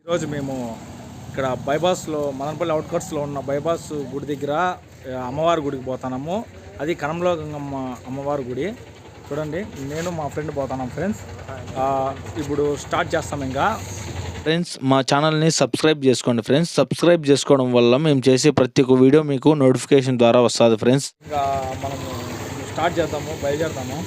ఈరోజు మేము ఇక్కడ బైపాస్లో మదనపల్లి అవుట్కట్స్లో ఉన్న బైపాస్ గుడి దగ్గర అమ్మవారి గుడికి పోతున్నాము. అది కనంలో గంగమ్మ అమ్మవారి గుడి. చూడండి, నేను మా ఫ్రెండ్ పోతున్నాం ఫ్రెండ్స్. ఇప్పుడు స్టార్ట్ చేస్తాం. ఇంకా ఫ్రెండ్స్, మా ఛానల్ని సబ్స్క్రైబ్ చేసుకోండి ఫ్రెండ్స్. సబ్స్క్రైబ్ చేసుకోవడం వల్ల మేము చేసే ప్రతి ఒక్క వీడియో మీకు నోటిఫికేషన్ ద్వారా వస్తుంది ఫ్రెండ్స్. ఇంకా మనము స్టార్ట్ చేద్దాము, బయలుదేరుతాము.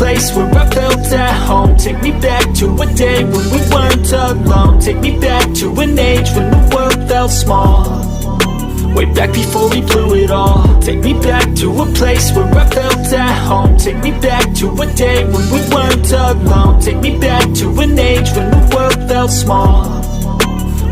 place where I felt at home. Take me back to a day when we weren't alone. Take me back to an age when the world felt small. Way back before we blew it all. Take me back to a place where I felt at home. Take me back to a day when we weren't alone. Take me back to an age when the world felt small.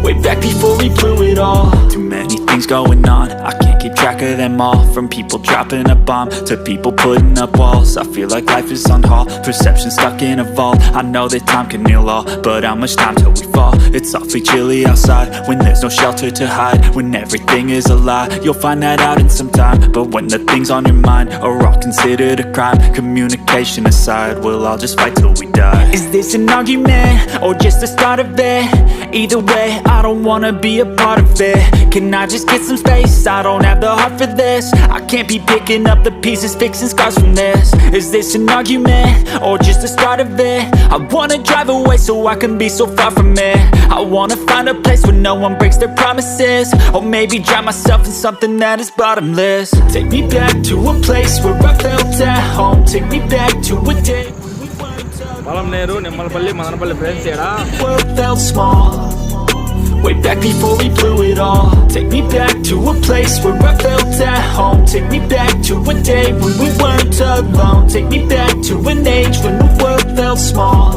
Way back before we blew it all. Too many things going on, I can't keep track of them all. From people dropping a bomb to people putting up walls. I feel like life is on hold, perception stuck in a vault. I know that time can heal all, but how much time till we fall? It's awfully chilly outside when there's no shelter to hide. When everything is a lie, you'll find that out in some time. But when the things on your mind are all considered a crime, communication aside, we'll all just fight till we die. Is this an argument or just the start of it? Either way, I don't wanna be a part of it. Can I just get some space? I don't have the heart for this. I can't be picking up the pieces, fixing scars from this. Is this an argument or just the start of it? I wanna drive away so I can be so far from it. I wanna find a place where no one breaks their promises. Or maybe drown myself in something that is bottomless. Take me back to a place where I felt at home. Take me back to a day when we weren't alone. Polamneru Nimmalapalli Madanapalle friends ఇక్కడ World felt small. Way back before we blew it all. Take me back to a place where I felt at home. Take me back to a day when we weren't alone. Take me back to an age when the world felt small.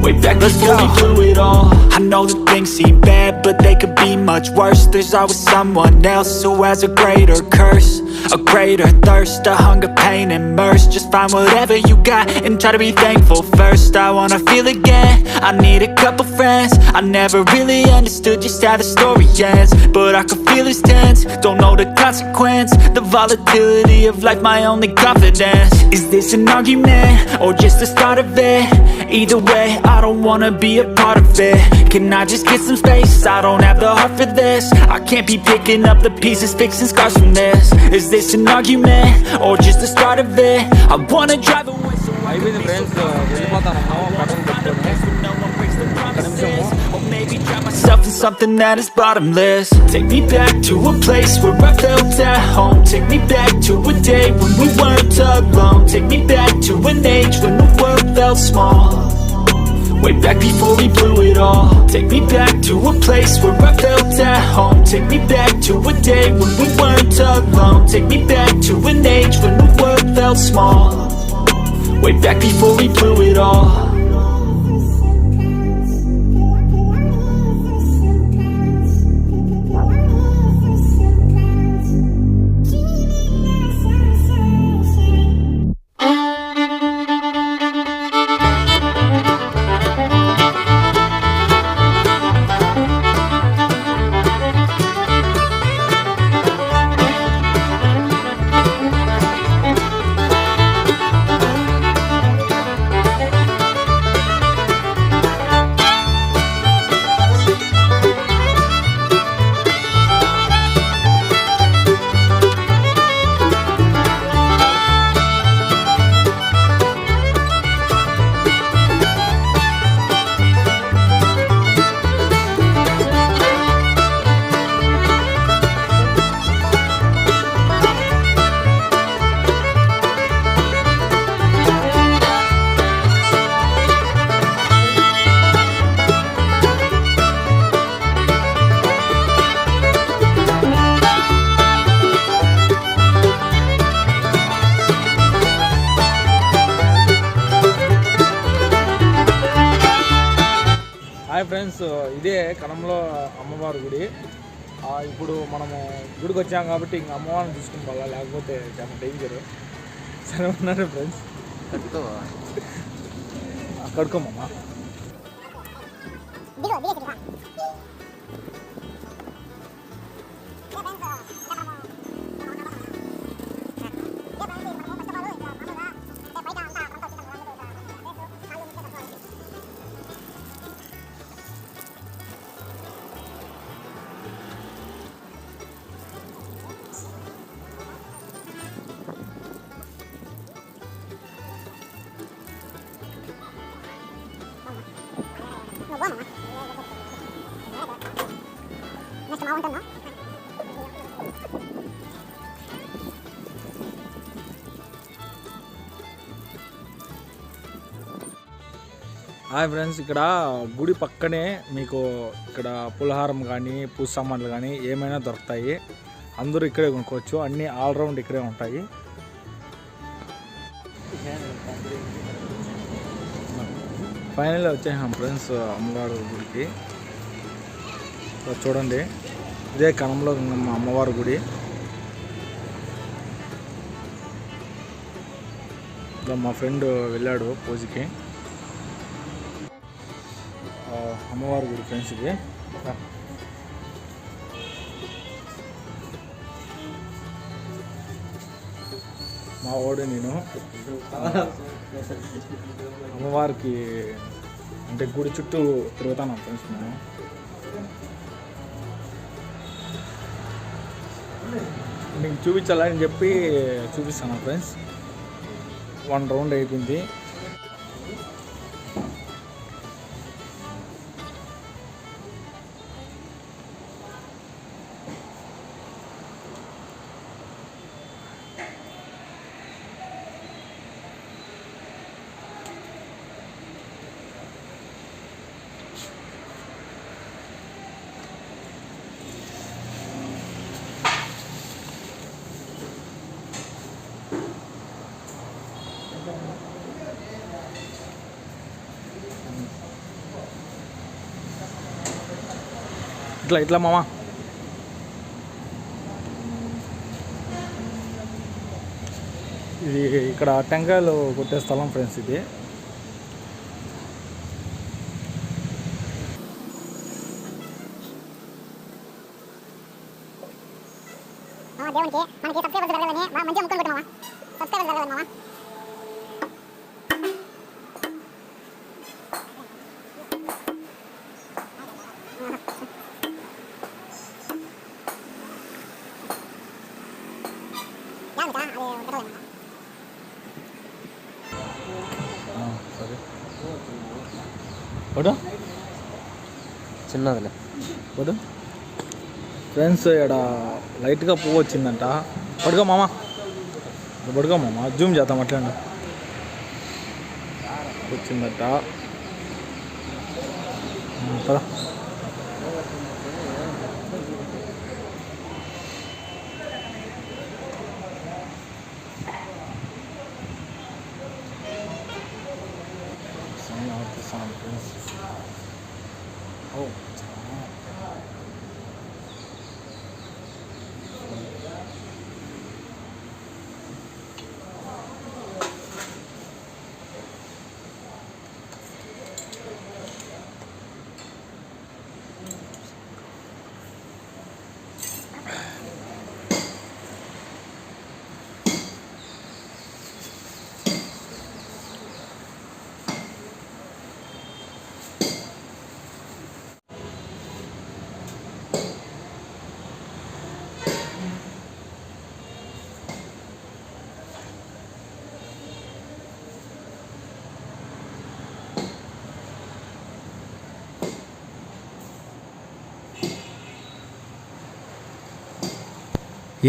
Way back before we blew it all. I know that things seem bad, but they could be much worse. There's always someone else who has a greater curse, a greater thirst, a hunger, pain, and mercy. Just find whatever you got and try to be thankful first. I wanna feel again, I need a couple friends. I never really understood just how the story ends, but I can feel it's tense, don't know the consequence. The volatility of life, my only confidence. Is this an argument or just the start of it? Either way, I don't wanna be a part of it. Can I just get some space? I don't have the heart for this. I can't be picking up the pieces, fixing scars from this. Is this an argument or just the start of it? I wanna drive away so I అయిపోయింది friends వెళ్ళిపోతానమ్మా కథను పెట్టుకొని no one breaks the promises. Or maybe drown myself in something that is bottomless. Take me back to a place where I felt at home. Take me back to a day when we weren't alone. Take me back to an age when the world felt small. Way back before we blew it all. Take me back to a place where I felt at home. Take me back to a day when we weren't alone. Take me back to an age when the world felt small. Way back before we blew it all. Hi friends, ఇదే కనంలో అమ్మవారి గుడి. ఇప్పుడు మనము గుడికి వచ్చాం కాబట్టి ఇంక అమ్మవారిని చూసుకుని పోవాలా, లేకపోతే చాలా డేంజర్. సరే ఉన్నారు ఫ్రెండ్స్, కడుకోమమ్మా. హాయ్ ఫ్రెండ్స్, ఇక్కడ గుడి పక్కనే మీకు ఇక్కడ పులిహారం కానీ పూజ సామాన్లు కానీ ఏమైనా దొరుకుతాయి. అందరూ ఇక్కడే కొనుక్కోవచ్చు, అన్నీ ఆల్రౌండ్ ఇక్కడే ఉంటాయి. ఫైనల్గా వచ్చేసాం ఫ్రెండ్స్ అమ్మవారి గుడికి. చూడండి, ఇదే కనంలో అమ్మవారి గుడి. మా ఫ్రెండ్ వెళ్ళాడు పూజకి. అమ్మవారి గుడి ఫ్రెండ్స్ ఇది. మా వాడు నేను అమ్మవారికి అంటే గుడి చుట్టూ తిరుగుతాను ఫ్రెండ్స్. నేను మీకు చూపించాలని చెప్పి చూపిస్తాను ఫ్రెండ్స్. 1 రౌండ్ అయిపోయింది. ఇట్లా మామ. ఇది ఇక్కడ టెంకాయలు కొట్టే స్థలం ఫ్రెండ్స్ ఇది. దేవునికి మనకి సబ్స్క్రైబర్స్ పెరగాలని మంచిగా ముక్కలు కొట్టు మామ. సబ్స్క్రైబర్స్ పెరగాలని మామ. చిన్నదిలే పడు ఫ్రెండ్స్. ఇక్కడ లైట్గా పువ్వు వచ్చిందంట. పడుకో మామ, పడుకో మామ, జూమ్ చేద్దాం అట్లా. వచ్చిందట. పదా ఫ్రెండ్స్.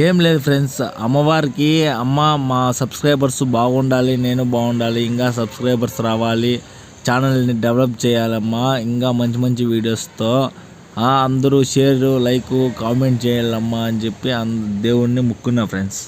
ఏం లేదు ఫ్రెండ్స్, అమ్మవారికి మా సబ్స్క్రైబర్స్ బాగుండాలి, నేను బాగుండాలి, ఇంకా సబ్స్క్రైబర్స్ రావాలి, ఛానల్ని డెవలప్ చేయాలమ్మా, ఇంకా మంచి మంచి వీడియోస్తో అందరూ షేర్, లైక్, కామెంట్ చేయాలమ్మా అని చెప్పి దేవుణ్ణి మొక్కున్నా ఫ్రెండ్స్.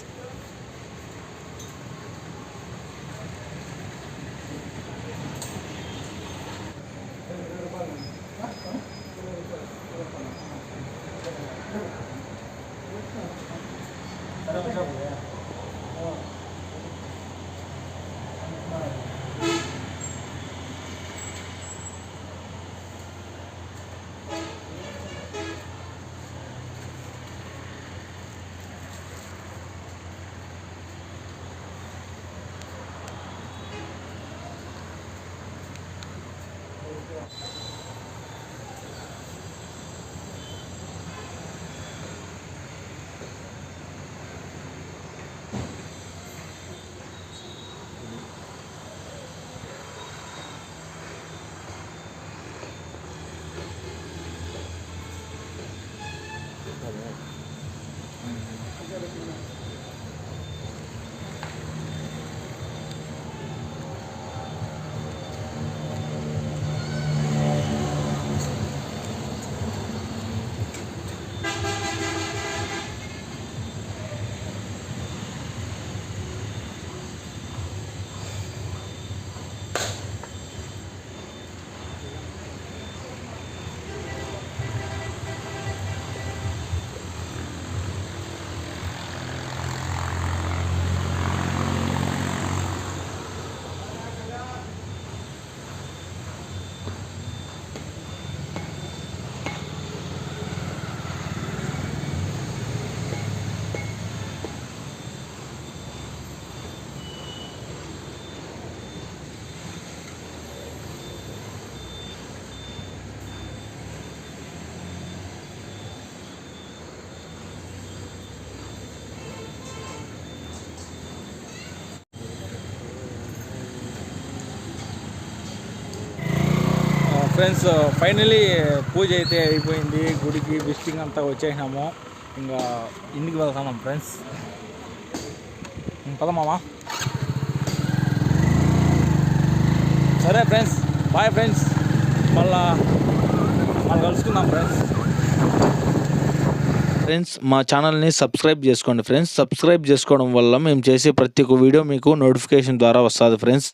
ఫ్రెండ్స్, ఫైనలీ పూజ అయితే అయిపోయింది. గుడికి విజిటింగ్ అంతా వచ్చేసినాము. ఇంకా ఇంటికి వెళ్తున్నాం ఫ్రెండ్స్. పద మామ. సరే ఫ్రెండ్స్, బాయ్ ఫ్రెండ్స్. మళ్ళా కలుసుకుందాం ఫ్రెండ్స్. ఫ్రెండ్స్, మా ఛానల్ని సబ్స్క్రైబ్ చేసుకోండి ఫ్రెండ్స్. సబ్స్క్రైబ్ చేసుకోవడం వల్ల మేము చేసే ప్రతి ఒక్క వీడియో మీకు నోటిఫికేషన్ ద్వారా వస్తుంది ఫ్రెండ్స్.